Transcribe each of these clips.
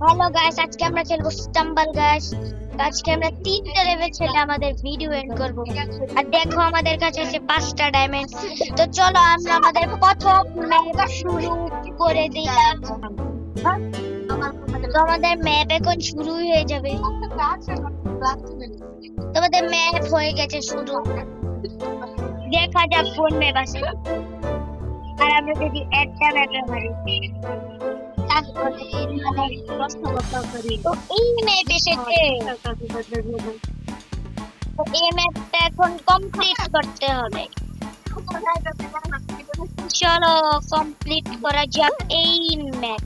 Hello guys, আজকে আমরা খেলবো স্টাম্বল গাইস। আজকে আমরা তিনটা লেভেল খেলে আমাদের ভিডিও এন্ড করব। আর দেখো আমাদের কাছে আছে 5টা ডায়মন্ড। তো চলো আমরা আমাদের প্রথম ম্যাচ শুরু করে দিলাম। তো আমাদের ম্যাপ এখন শুরু হয়ে যাবে। তোমাদের ম্যাপ হয়ে গেছে শুরু। দেখা যাক কোন ম্যাপ আছে। আর আমরা যদি একটা ম্যাপে মারি তো এই ম্যাপ এসেছে। তো এই ম্যাপটা এখন কমপ্লিট করতে হবে। চলো কমপ্লিট করা যাক এই ম্যাপ।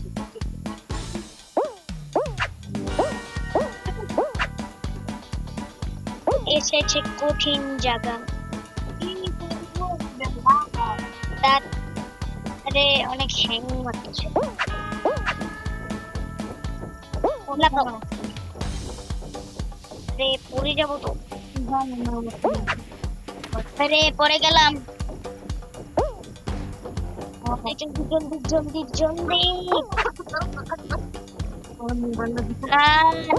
এসেছে কঠিন জায়গা, তারপরে অনেক হ্যাং মারতেছে। পড়ে যাবো তো। আরে পড়ে গেলাম। জলদি জলদি জলদি জলদি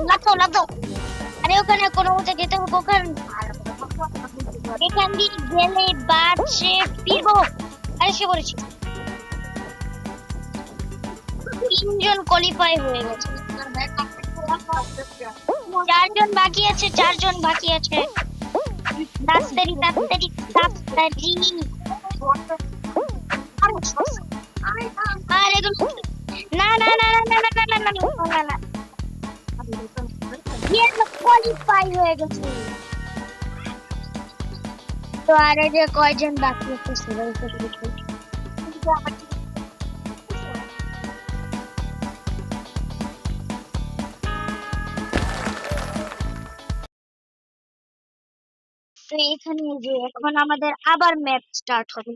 লাফো লাফো। আরে ওখানে কোনো মতে যেতে হবে। এখান দিয়ে গেলে বাঁচে ফিরবো। আরে সে বলেছি 3জন কোয়ালিফাই হয়ে গেছে। 4জন বাকি আছে, 4জন বাকি আছে। তাড়াতাড়ি তাড়াতাড়ি তাড়াতাড়ি। আরে না না না না না না না না না না, কোয়ালিফাই হয়ে গেছে। তো আর এই যে কয়জন বাকি আছে সেটাই তো দেখি। তো এখানে যে এখন আমাদের আবার ম্যাপ স্টার্ট হবে।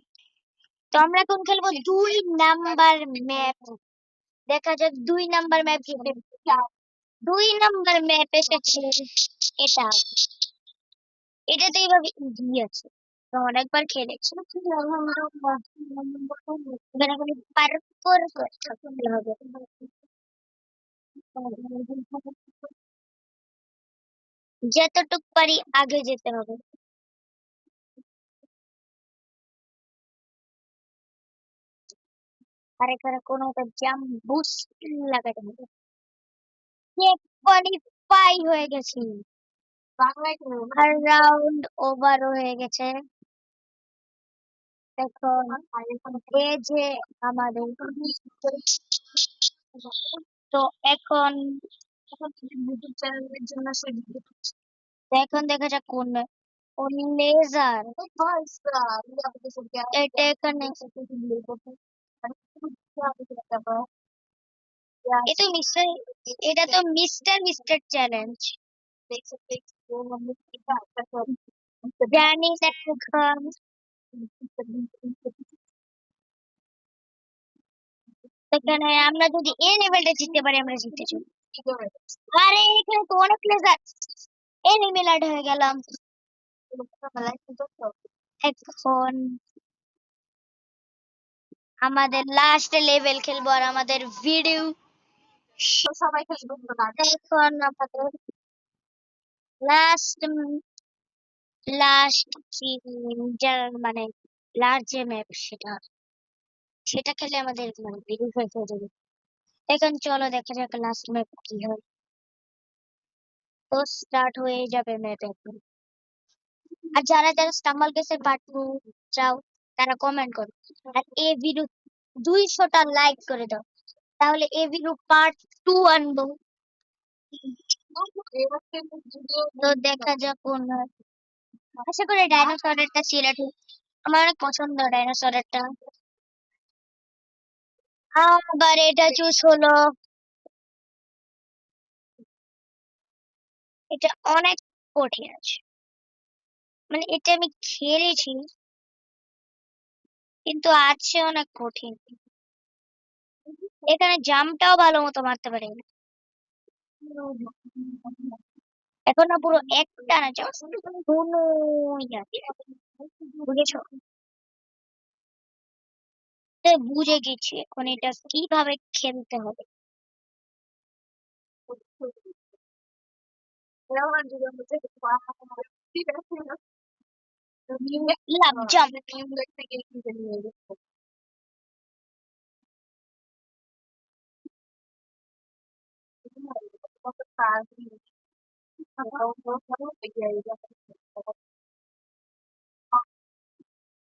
তো আমরা এখন খেলবো 2 নাম্বার ম্যাপ। দেখা যাক 2 নাম্বার ম্যাপ জিতে। 2 নাম্বার ম্যাপ এসেছে এটা। এটাতে এইভাবে ইজি আছে। তো অনেকবার খেলেছি। এখানে খালি পার্কোর করতে হবে। যতটুক পারি আগে যেতে হবে। আর এখানে কোনো একটা জাম্প বুস্ট লাগাতে হবে। কোয়ালিফাই হয়ে গেছি। আর রাউন্ড ওভার হয়ে গেছে। এখন এই যে আমাদের তো এখন ইউটিউব চ্যানেলের জন্য এখন দেখা যাক কোন লেজার এটা এখানে। এটা মিস্টার, এটা তো মিস্টার মিস্টার চ্যালেঞ্জ। জানি না এখন। এখানে আমরা যদি এই লেভেলটা জিততে পারি আমরা জিতে যাই। আরে এখানে তো অনেক লেজার। এলিমিনেট হয়ে গেলাম। এখন আমাদের লাস্ট লেভেল খেলবো আর আমাদের ভিডিও এখন আমাদের লাস্ট লাস্ট মানে লাস্ট যে ম্যাপ সেটা সেটা খেলে আমাদের মানে ভিডিও শেষ হয়ে যাবে। এখন চলো দেখা যাক লাস্ট ম্যাপ কি হয়। তো স্টার্ট হয়ে যাবে ম্যাপ এখন। আর যারা যারা স্টাম্বল কেসের পার্ট 2 চাও তারা কমেন্ট করো। আর এই ভিডিও 200টা লাইক করে দাও, তাহলে এই ভিডিও পার্ট 2 আনবো। তো দেখা যাক কোন হয়। আশা করি ডাইনোসরেরটা সিলেক্ট। আমার অনেক পছন্দ ডাইনোসরেরটা। আবার এটা চুজ হলো। এটা অনেক কঠিন আছে, মানে এটা আমি খেলেছি কিন্তু আছে অনেক কঠিন। এখানে জাম্পটাও ভালো মতো মারতে পারি না। এখন না পুরো একটা না জাম্প বুঝেছো? তো বুঝে গেছি এখন এটা কিভাবে খেলতে হবে। লাভ জাম্প।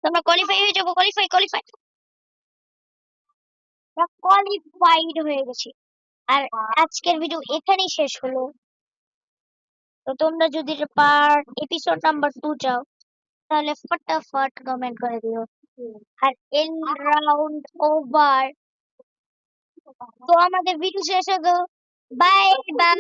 তোমরা কোয়ালিফাই হয়ে যাবো, কোয়ালিফাই কোয়ালিফাই। কোয়ালিফাইড হয়ে গেছি। আর আজকের ভিডিও এখানেই শেষ হলো। তো তোমরা যদি পার্ট এপিসোড নাম্বার 2 চাও তাহলে ফটাফট কমেন্ট করে দিও। আর এন্ড রাউন্ড ওভার। তো আমাদের ভিডিও শেষ হলো। Bye bye.